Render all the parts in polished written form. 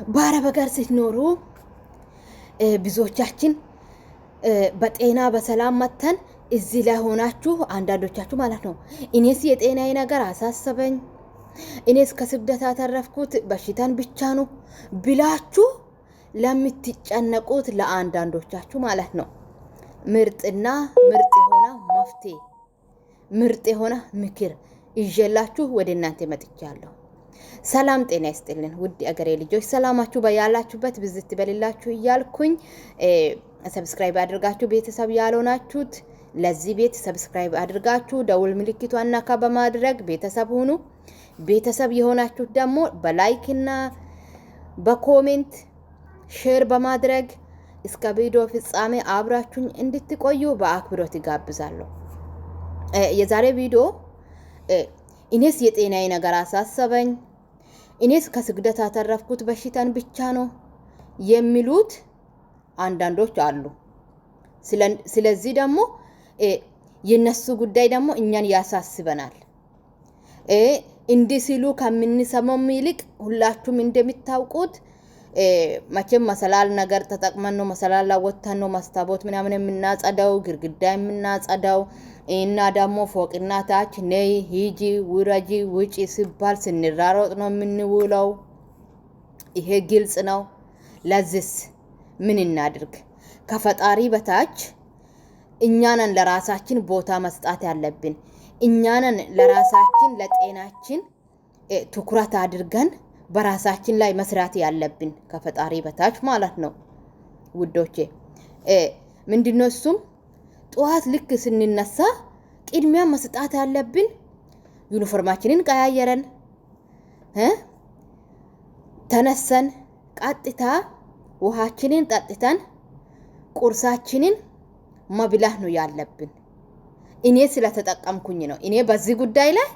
በአረብ ሀገር ስትኖሩ ብዙዎቻችን በጤና በሰላም መተን እዚህ ላይ ሆናችሁ አንዳንዶቻችሁ ማለት ነው እኔስ የጤናዬ ነገር አሳሰበኝ እኔስ ከስደት አተረፍኩት በሽታን ብቻ ነው ብላችሁ ለምትጨነቁት ለአንዳንዶቻችሁ ማለት ነው ምርጥና ምርጥ የሆነ መፍትሄ ምርጥ የሆነ ምክር ይዤላችሁ ወደ እናንተ መጥቻለሁ። ሰላም ጤና ይስጥልን ውድ አገሬ ልጆች ሰላማችሁ በያላችሁበት ብዝት በልላችሁ እያልኩኝ ሰብስክራይብ አድርጋችሁ ቤተሰብ ያልሆናችሁት ለዚህ ቤት ሰብስክራይብ አድርጋችሁ ደውል ምልክቷን ነካ በማድረግ ቤተሰብ ሁኑ። ቤተሰብ የሆናችሁት ደግሞ በላይክና በኮሜንት ሼር በማድረግ እስከ ቪዲዮ ፍጻሜ አብራችሁኝ እንድትቆዩ በአክብሮት ጋብዛለሁ። የዛሬ ቪዲዮ እኔስ የጤናዬ ነገር አሳሰበኝ እኔስ ከስግደት አተረፍኩት በሽታን ብቻ ነው የሚሉት አንዳንዶች አሉ። ስለዚህ ደግሞ የነሱ ጉዳይ ደግሞ እኛን ያሳስበናል። እንዲህ ሲሉ ከምንሰማው ይልቅ ሁላችሁም እንደምታውቁት መቼም መሰላል ነገር ተጠቅመን ነው መሰላል ወጥተን ነው መስታወት ምናምን የምናጸዳው ግርግዳ የምናጸዳው እና ደግሞ ፎቅና ታች ነይ ሂጂ ውረጂ ውጪ ሲባል ስንራሮጥ ነው የምንውለው። ይሄ ግልጽ ነው። ለዚህስ ምን እናድርግ? ከፈጣሪ በታች እኛንን ለራሳችን ቦታ መስጣት ያለብን እኛንን ለራሳችን ለጤናችን ትኩረት አድርገን በራሳችን ላይ መስራት ያለብን ከፈጣሪ በታች ማለት ነው ውዶቼ። ምንድነው እሱም ጧት ልክ ስንነሳ ቅድሚያ መስጣት ያለብን ዩኒፎርማችንን ቀያየረን ተነሰን ቀጥታ ውሃችንን ጠጥተን ቁርሳችንን መብላት ነው ያለብን። እኔ ስለተጠቀምኩኝ ነው። እኔ በዚህ ጉዳይ ላይ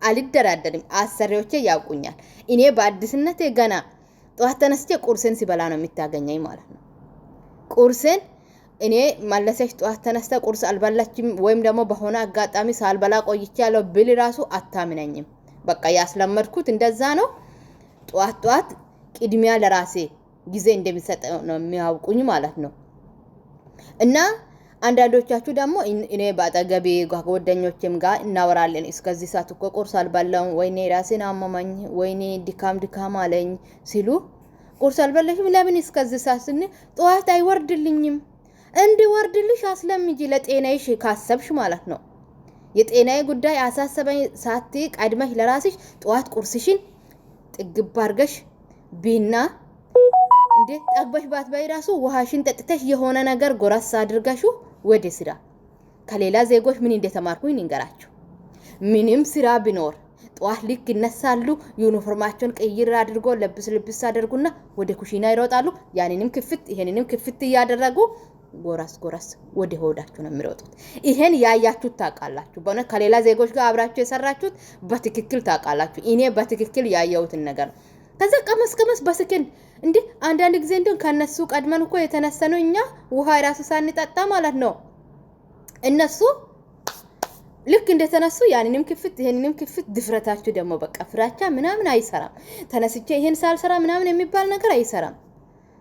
አልደራደርም። አሰሪዎቼ ያውቁኛል። እኔ በአዲስነቴ ገና ጧት ተነስቼ ቁርሴን ሲበላ ነው የምታገኘኝ ማለት ነው። ቁርሴን እኔ መለሰሽ ጧት ተነስተ ቁርስ አልበላችም ወይም ደግሞ በሆነ አጋጣሚ ሳልበላ ቆይቻለሁ ብል ራሱ አታምነኝም። በቃ ያስለመድኩት እንደዛ ነው። ጧት ቅድሚያ ለራሴ ጊዜ እንደሚሰጥ ነው የሚያውቁኝ ማለት ነው። እና አንዳንዶቻችሁ ደግሞ እኔ ባጠገቤ ጓደኞቼም ጋር እናወራለን። እስከዚህ ሰዓት እኮ ቁርስ አልበላሁም ወይኔ ራሴን አመመኝ ወይኔ ድካም አለኝ ሲሉ ቁርስ አልበላሽም ለምን እስከዚህ ሰዓት ስን ጧት አይወርድልኝም እንዲወርድልሽ አስለምጂ ለጤናዬሽ ካሰብሽ ማለት ነው። የጤናዬ ጉዳይ አሳሰበኝ ሳቲ ቀድመሽ ለራስሽ ጧት ቁርስሽን ጥግብ አድርገሽ ቢና እንዴ ጠግበሽ ባትበይ ራሱ ውሃሽን ጠጥተሽ የሆነ ነገር ጎረስ አድርጋችሁ ወደ ስራ ከሌላ ዜጎች ምን እንደተማርኩኝ እንገራችሁ። ምንም ስራ ቢኖር ጧት ልክ ይነሳሉ ዩኒፎርማቸውን ቀይር አድርጎ ልብስ አድርጉና ወደ ኩሽና ይሮጣሉ። ያንንም ክፍት ይሄንንም ክፍት ያደረጉ ጎራስ ወደ ሆዳችሁ ነው የሚሮጡት። ይሄን ያያችሁ ታውቃላችሁ። በእውነት ከሌላ ዜጎች ጋር አብራችሁ የሰራችሁት በትክክል ታውቃላችሁ። እኔ በትክክል ያየሁትን ነገር ከዛ ቀመስ በሰከንድ እንዴ አንዳንድ ጊዜ እንደን ከነሱ ቀድመን እኮ የተነሰነው እኛ ውሃ ራሱ ሳንጠጣ ማለት ነው። እነሱ ልክ እንደተነሱ ያንንም ክፍት ይሄንንም ክፍት ድፍረታችሁ ደግሞ በቃ ፍራቻ ምናምን አይሰራም። ተነስቼ ይሄን ሳልሰራ ምናምን የሚባል ነገር አይሰራም።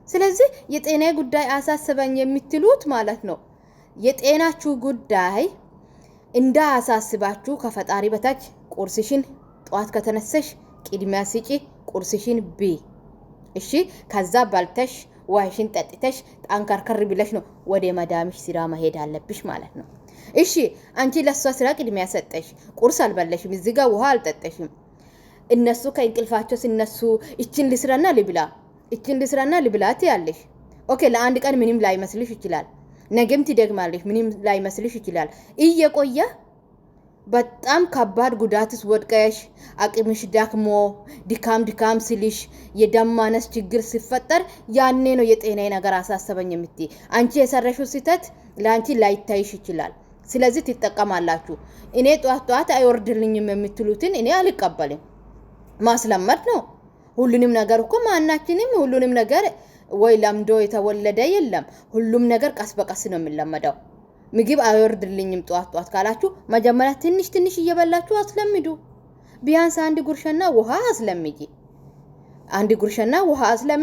ስለዚህ የጤናዬ ጉዳይ አሳሰበኝ የምትሉት ማለት ነው የጤናችሁ ጉዳይ እንዳያሳስባችሁ ከፈጣሪ በታች ቁርስሽን ጧት ከተነሰሽ ቅድሚያ ስጪ ቁርስሽን ቢ እሺ። ከዛ ባልተሽ ዋይሽን ጠጥተሽ ጣንካርከር ብለሽ ነው ወደ መዳምሽ ስራ መሄድ አለብሽ ማለት ነው። እሺ አንቺ ለሷ ስራ ቅድሚያ ሰጠሽ ቁርስ አልበለሽም እዚህ ጋር ውሃ አልጠጠሽም። እነሱ ከእንቅልፋቸው ሲነሱ እቺን ልስራና ልብላት ያለሽ ኦኬ ለአንድ ቀን ምንም ላይመስልሽ ይችላል። ነገም ትደግማለሽ ምንም ላይመስልሽ ይችላል። እየቆየ በጣም ከባድ ጉዳትስ ወድቀሽ አቅምሽ ዳክሞ ድካም ሲልሽ የደም ማነስ ችግር ሲፈጠር ያኔ ነው የጤናዬ ነገር አሳሰበኝ የምትይ። አንቺ የሰረሽው ስህተት ለአንቺ ላይታይሽ ይችላል። ስለዚህ ትጠቀማላችሁ። እኔ ጧት አይወርድልኝም የምትሉትን እኔ አልቀበልም። ማስለመድ ነው። ሁሉንም ነገር እኮ ማናችንም ሁሉንም ነገር ወይ ለምዶ የተወለደ የለም። ሁሉም ነገር ቀስ በቀስ ነው የሚለመደው። ምግብ አይወርድልኝም ጧት ካላችሁ መጀመሪያ ትንሽ እየበላችሁ አስለምዱ። ቢያንስ አንድ ጉርሻና ውሃ አስለምጂ። አንድ ጉርሻና ውሃ አስለምጂ።